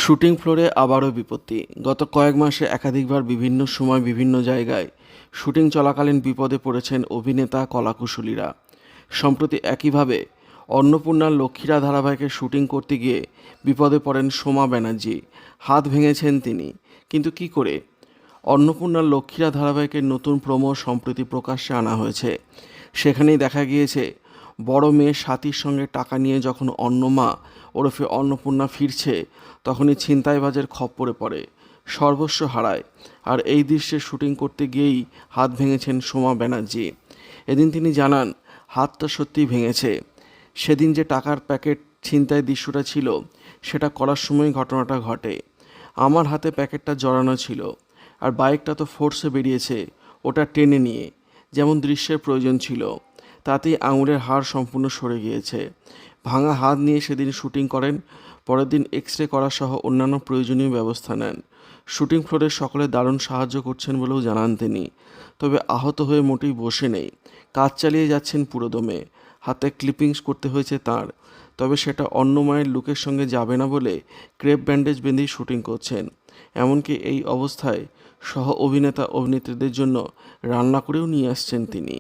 Shooting ফ্লোরে আবারও বিপত্তি। গত কয়েক মাসে একাধিকবার বিভিন্ন সময় বিভিন্ন জায়গায় শুটিং চলাকালীন বিপদে পড়েছেন অভিনেতা কলাকুশলীরা। সম্প্রতি একইভাবে অন্নপূর্ণার লক্ষ্মীরা ধারাবাহিকের শুটিং করতে গিয়ে বিপদে পড়েন সোমা ব্যানার্জি। হাত ভেঙেছেন তিনি, কিন্তু কি করে? অন্নপূর্ণার লক্ষ্মীরা ধারাবাহিকের নতুন প্রোমো সম্প্রতি প্রকাশ্যে আনা হয়েছে। সেখানেই দেখা গিয়েছে বড় মেয়ে স্বাতীর সঙ্গে টাকা নিয়ে যখন অন্নমা ওরফে অন্নপূর্ণা ফিরছে, তখনই ছিনতাইবাজের খপ্পরে পড়ে, সর্বস্ব হারায়। আর এই দৃশ্যে শুটিং করতে গিয়েই হাত ভেঙেছেন সোমা ব্যানার্জি। এদিন তিনি জানান, হাতটা সত্যিই ভেঙেছে। সেদিন যে টাকার প্যাকেট ছিনতাই দৃশ্যটা ছিল, সেটা করার সময় ঘটনাটা ঘটে। আমার হাতে প্যাকেটটা জড়ানো ছিল, আর বাইকটা তো ফোর্সে বেরিয়েছে ওটা টেনে নিয়ে, যেমন দৃশ্যের প্রয়োজন ছিল। তাতেই আঙুলের হাড় সম্পূর্ণ সরে গিয়েছে। ভাঙা হাত নিয়ে সেদিন শুটিং করেন। পরের দিন এক্স রে করা সহ অন্যান্য প্রয়োজনীয় ব্যবস্থা নেন। শুটিং ফ্লোরে সকলে দারুণ সাহায্য করছেন বলেও জানান তিনি। তবে আহত হয়ে মোটেই বসে নেই, কাজ চালিয়ে যাচ্ছেন পুরোদমে। হাতে ক্লিপিংস করতে হয়েছে তার, তবে সেটা অন্য মায়ের লুকের সঙ্গে যাবে না বলে ক্রেপ ব্যান্ডেজ বেঁধেই শুটিং করছেন। এমনকি এই অবস্থায় সহ অভিনেতা অভিনেত্রীদের জন্য রান্না করেও নিয়ে আসছেন তিনি।